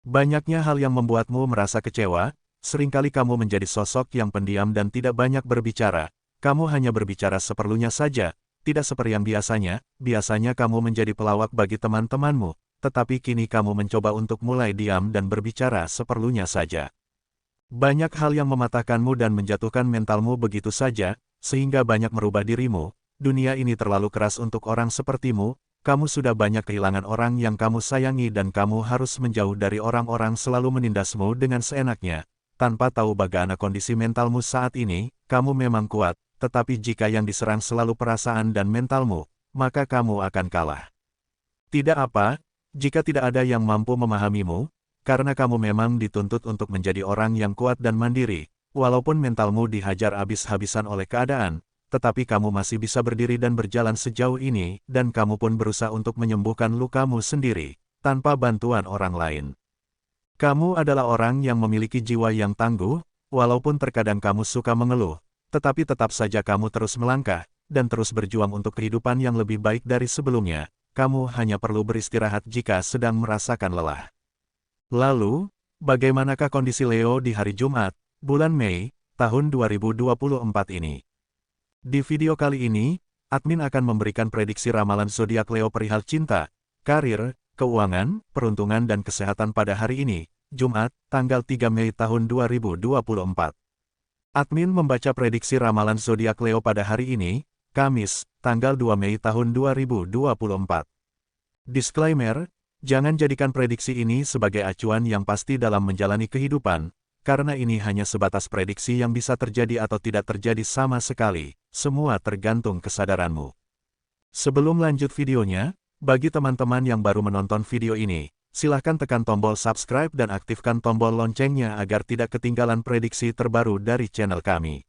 Banyaknya hal yang membuatmu merasa kecewa, seringkali kamu menjadi sosok yang pendiam dan tidak banyak berbicara. Kamu hanya berbicara seperlunya saja, tidak seperti yang biasanya. Biasanya kamu menjadi pelawak bagi teman-temanmu, tetapi kini kamu mencoba untuk mulai diam dan berbicara seperlunya saja. Banyak hal yang mematahkanmu dan menjatuhkan mentalmu begitu saja, sehingga banyak merubah dirimu. Dunia ini terlalu keras untuk orang sepertimu. Kamu sudah banyak kehilangan orang yang kamu sayangi dan kamu harus menjauh dari orang-orang selalu menindasmu dengan seenaknya. Tanpa tahu bagaimana kondisi mentalmu saat ini, kamu memang kuat, tetapi jika yang diserang selalu perasaan dan mentalmu, maka kamu akan kalah. Tidak apa, jika tidak ada yang mampu memahamimu, karena kamu memang dituntut untuk menjadi orang yang kuat dan mandiri, walaupun mentalmu dihajar habis-habisan oleh keadaan, tetapi kamu masih bisa berdiri dan berjalan sejauh ini, dan kamu pun berusaha untuk menyembuhkan lukamu sendiri, tanpa bantuan orang lain. Kamu adalah orang yang memiliki jiwa yang tangguh, walaupun terkadang kamu suka mengeluh, tetapi tetap saja kamu terus melangkah, dan terus berjuang untuk kehidupan yang lebih baik dari sebelumnya. Kamu hanya perlu beristirahat jika sedang merasakan lelah. Lalu, bagaimanakah kondisi Leo di hari Jumat, bulan Mei, tahun 2024 ini? Di video kali ini, admin akan memberikan prediksi ramalan zodiak Leo perihal cinta, karir, keuangan, peruntungan dan kesehatan pada hari ini, Jumat, tanggal 3 Mei tahun 2024. Admin membaca prediksi ramalan zodiak Leo pada hari ini, Kamis, tanggal 2 Mei tahun 2024. Disclaimer, jangan jadikan prediksi ini sebagai acuan yang pasti dalam menjalani kehidupan, karena ini hanya sebatas prediksi yang bisa terjadi atau tidak terjadi sama sekali, semua tergantung kesadaranmu. Sebelum lanjut videonya, bagi teman-teman yang baru menonton video ini, silahkan tekan tombol subscribe dan aktifkan tombol loncengnya agar tidak ketinggalan prediksi terbaru dari channel kami.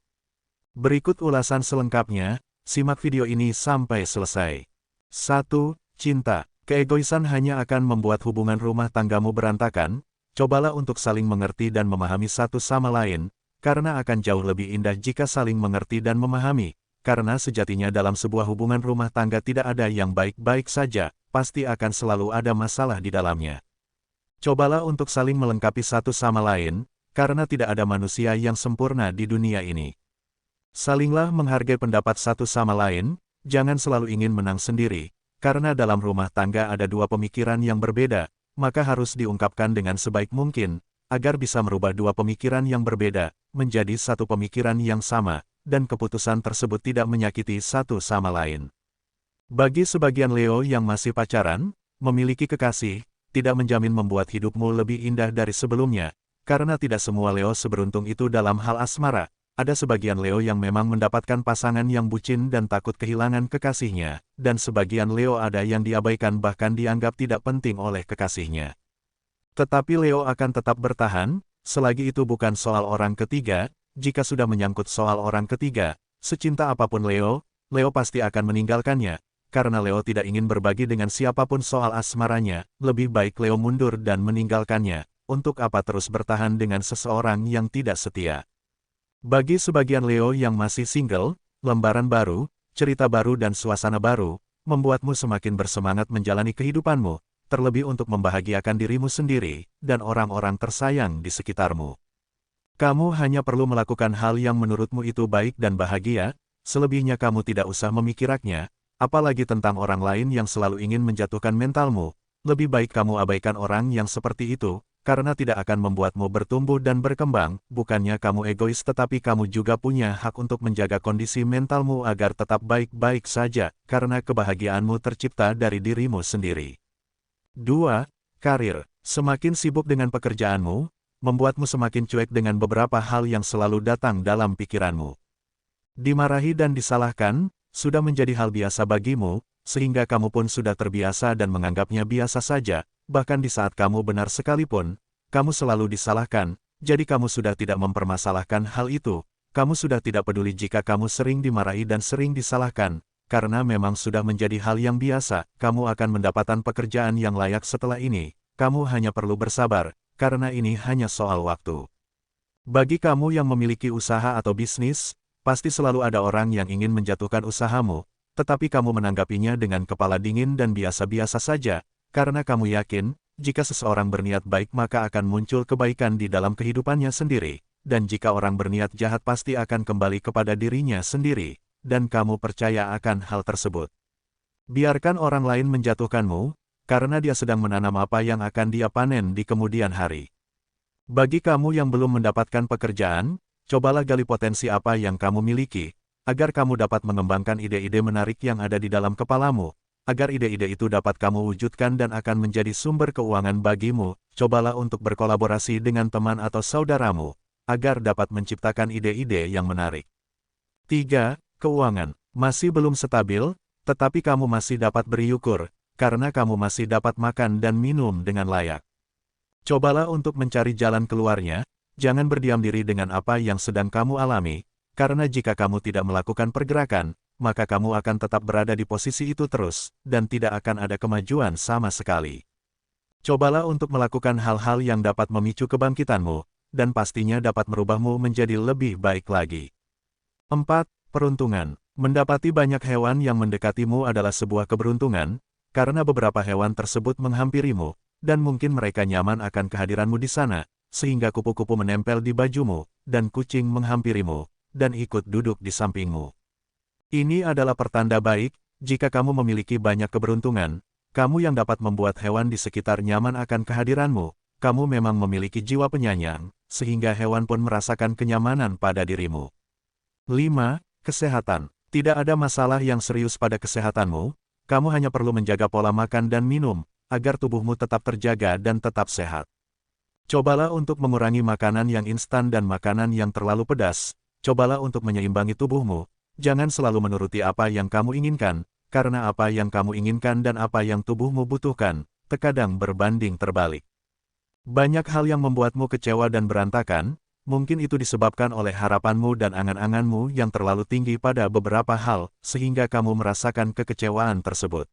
Berikut ulasan selengkapnya, simak video ini sampai selesai. 1. Cinta. Keegoisan hanya akan membuat hubungan rumah tanggamu berantakan. Cobalah untuk saling mengerti dan memahami satu sama lain, karena akan jauh lebih indah jika saling mengerti dan memahami, karena sejatinya dalam sebuah hubungan rumah tangga tidak ada yang baik-baik saja, pasti akan selalu ada masalah di dalamnya. Cobalah untuk saling melengkapi satu sama lain, karena tidak ada manusia yang sempurna di dunia ini. Salinglah menghargai pendapat satu sama lain, jangan selalu ingin menang sendiri. Karena dalam rumah tangga ada dua pemikiran yang berbeda, maka harus diungkapkan dengan sebaik mungkin, agar bisa merubah dua pemikiran yang berbeda, menjadi satu pemikiran yang sama, dan keputusan tersebut tidak menyakiti satu sama lain. Bagi sebagian Leo yang masih pacaran, memiliki kekasih, tidak menjamin membuat hidupmu lebih indah dari sebelumnya, karena tidak semua Leo seberuntung itu dalam hal asmara. Ada sebagian Leo yang memang mendapatkan pasangan yang bucin dan takut kehilangan kekasihnya, dan sebagian Leo ada yang diabaikan bahkan dianggap tidak penting oleh kekasihnya. Tetapi Leo akan tetap bertahan, selagi itu bukan soal orang ketiga. Jika sudah menyangkut soal orang ketiga, secinta apapun Leo pasti akan meninggalkannya, karena Leo tidak ingin berbagi dengan siapapun soal asmaranya. Lebih baik Leo mundur dan meninggalkannya, untuk apa terus bertahan dengan seseorang yang tidak setia. Bagi sebagian Leo yang masih single, lembaran baru, cerita baru dan suasana baru, membuatmu semakin bersemangat menjalani kehidupanmu, terlebih untuk membahagiakan dirimu sendiri, dan orang-orang tersayang di sekitarmu. Kamu hanya perlu melakukan hal yang menurutmu itu baik dan bahagia, selebihnya kamu tidak usah memikirkannya, apalagi tentang orang lain yang selalu ingin menjatuhkan mentalmu. Lebih baik kamu abaikan orang yang seperti itu, karena tidak akan membuatmu bertumbuh dan berkembang. Bukannya kamu egois, tetapi kamu juga punya hak untuk menjaga kondisi mentalmu agar tetap baik-baik saja, karena kebahagiaanmu tercipta dari dirimu sendiri. 2. Karir. Semakin sibuk dengan pekerjaanmu, membuatmu semakin cuek dengan beberapa hal yang selalu datang dalam pikiranmu. Dimarahi dan disalahkan, sudah menjadi hal biasa bagimu, sehingga kamu pun sudah terbiasa dan menganggapnya biasa saja. Bahkan di saat kamu benar sekalipun, kamu selalu disalahkan, jadi kamu sudah tidak mempermasalahkan hal itu. Kamu sudah tidak peduli jika kamu sering dimarahi dan sering disalahkan, karena memang sudah menjadi hal yang biasa. Kamu akan mendapatkan pekerjaan yang layak setelah ini. Kamu hanya perlu bersabar, karena ini hanya soal waktu. Bagi kamu yang memiliki usaha atau bisnis, pasti selalu ada orang yang ingin menjatuhkan usahamu, tetapi kamu menanggapinya dengan kepala dingin dan biasa-biasa saja. Karena kamu yakin, jika seseorang berniat baik maka akan muncul kebaikan di dalam kehidupannya sendiri, dan jika orang berniat jahat pasti akan kembali kepada dirinya sendiri, dan kamu percaya akan hal tersebut. Biarkan orang lain menjatuhkanmu, karena dia sedang menanam apa yang akan dia panen di kemudian hari. Bagi kamu yang belum mendapatkan pekerjaan, cobalah gali potensi apa yang kamu miliki, agar kamu dapat mengembangkan ide-ide menarik yang ada di dalam kepalamu, agar ide-ide itu dapat kamu wujudkan dan akan menjadi sumber keuangan bagimu. Cobalah untuk berkolaborasi dengan teman atau saudaramu, agar dapat menciptakan ide-ide yang menarik. 3. Keuangan. Masih belum stabil, tetapi kamu masih dapat bersyukur, karena kamu masih dapat makan dan minum dengan layak. Cobalah untuk mencari jalan keluarnya, jangan berdiam diri dengan apa yang sedang kamu alami, karena jika kamu tidak melakukan pergerakan, maka kamu akan tetap berada di posisi itu terus, dan tidak akan ada kemajuan sama sekali. Cobalah untuk melakukan hal-hal yang dapat memicu kebangkitanmu, dan pastinya dapat merubahmu menjadi lebih baik lagi. 4. Peruntungan. Mendapati banyak hewan yang mendekatimu adalah sebuah keberuntungan, karena beberapa hewan tersebut menghampirimu, dan mungkin mereka nyaman akan kehadiranmu di sana, sehingga kupu-kupu menempel di bajumu, dan kucing menghampirimu, dan ikut duduk di sampingmu. Ini adalah pertanda baik, jika kamu memiliki banyak keberuntungan, kamu yang dapat membuat hewan di sekitar nyaman akan kehadiranmu, kamu memang memiliki jiwa penyayang, sehingga hewan pun merasakan kenyamanan pada dirimu. 5. Kesehatan. Tidak ada masalah yang serius pada kesehatanmu, kamu hanya perlu menjaga pola makan dan minum, agar tubuhmu tetap terjaga dan tetap sehat. Cobalah untuk mengurangi makanan yang instan dan makanan yang terlalu pedas, cobalah untuk menyeimbangi tubuhmu. Jangan selalu menuruti apa yang kamu inginkan, karena apa yang kamu inginkan dan apa yang tubuhmu butuhkan, terkadang berbanding terbalik. Banyak hal yang membuatmu kecewa dan berantakan, mungkin itu disebabkan oleh harapanmu dan angan-anganmu yang terlalu tinggi pada beberapa hal, sehingga kamu merasakan kekecewaan tersebut.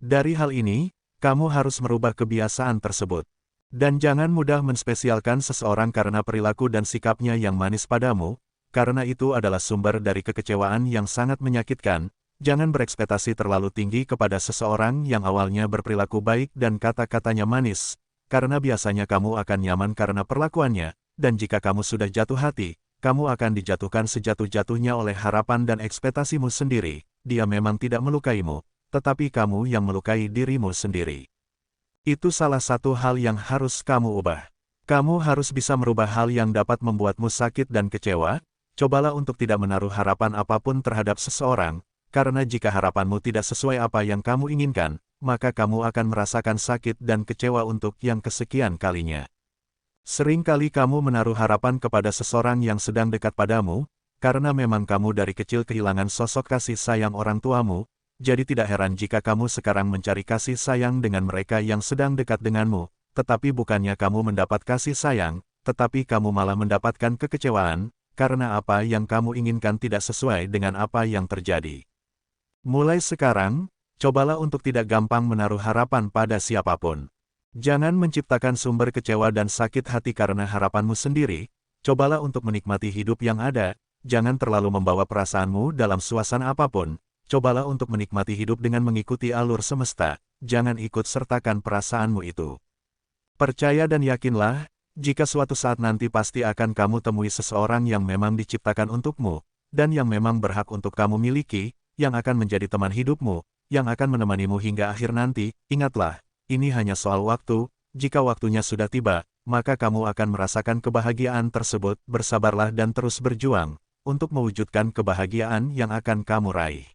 Dari hal ini, kamu harus merubah kebiasaan tersebut. Dan jangan mudah menspesialkan seseorang karena perilaku dan sikapnya yang manis padamu, karena itu adalah sumber dari kekecewaan yang sangat menyakitkan. Jangan berekspektasi terlalu tinggi kepada seseorang yang awalnya berperilaku baik dan kata-katanya manis, karena biasanya kamu akan nyaman karena perlakuannya, dan jika kamu sudah jatuh hati, kamu akan dijatuhkan sejatuh-jatuhnya oleh harapan dan ekspektasimu sendiri. Dia memang tidak melukaimu, tetapi kamu yang melukai dirimu sendiri. Itu salah satu hal yang harus kamu ubah. Kamu harus bisa merubah hal yang dapat membuatmu sakit dan kecewa. Cobalah untuk tidak menaruh harapan apapun terhadap seseorang, karena jika harapanmu tidak sesuai apa yang kamu inginkan, maka kamu akan merasakan sakit dan kecewa untuk yang kesekian kalinya. Seringkali kamu menaruh harapan kepada seseorang yang sedang dekat padamu, karena memang kamu dari kecil kehilangan sosok kasih sayang orang tuamu, jadi tidak heran jika kamu sekarang mencari kasih sayang dengan mereka yang sedang dekat denganmu, tetapi bukannya kamu mendapat kasih sayang, tetapi kamu malah mendapatkan kekecewaan, karena apa yang kamu inginkan tidak sesuai dengan apa yang terjadi. Mulai sekarang, cobalah untuk tidak gampang menaruh harapan pada siapapun. Jangan menciptakan sumber kecewa dan sakit hati karena harapanmu sendiri, cobalah untuk menikmati hidup yang ada, jangan terlalu membawa perasaanmu dalam suasana apapun, cobalah untuk menikmati hidup dengan mengikuti alur semesta, jangan ikut sertakan perasaanmu itu. Percaya dan yakinlah, jika suatu saat nanti pasti akan kamu temui seseorang yang memang diciptakan untukmu, dan yang memang berhak untuk kamu miliki, yang akan menjadi teman hidupmu, yang akan menemanimu hingga akhir nanti. Ingatlah, ini hanya soal waktu, jika waktunya sudah tiba, maka kamu akan merasakan kebahagiaan tersebut. Bersabarlah dan terus berjuang, untuk mewujudkan kebahagiaan yang akan kamu raih.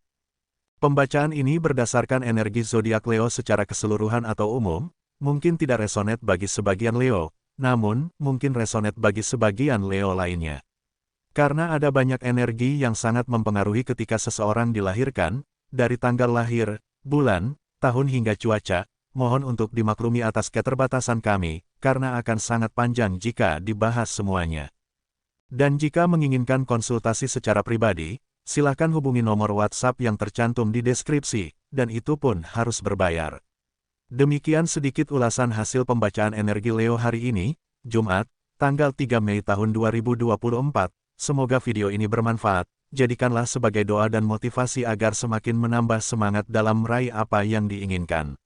Pembacaan ini berdasarkan energi zodiak Leo secara keseluruhan atau umum, mungkin tidak resonate bagi sebagian Leo, namun, mungkin resonate bagi sebagian Leo lainnya. Karena ada banyak energi yang sangat mempengaruhi ketika seseorang dilahirkan, dari tanggal lahir, bulan, tahun hingga cuaca, mohon untuk dimaklumi atas keterbatasan kami, karena akan sangat panjang jika dibahas semuanya. Dan jika menginginkan konsultasi secara pribadi, silakan hubungi nomor WhatsApp yang tercantum di deskripsi, dan itu pun harus berbayar. Demikian sedikit ulasan hasil pembacaan energi Leo hari ini, Jumat, tanggal 3 Mei tahun 2024. Semoga video ini bermanfaat, jadikanlah sebagai doa dan motivasi agar semakin menambah semangat dalam meraih apa yang diinginkan.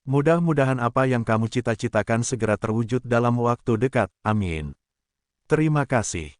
Mudah-mudahan apa yang kamu cita-citakan segera terwujud dalam waktu dekat. Amin. Terima kasih.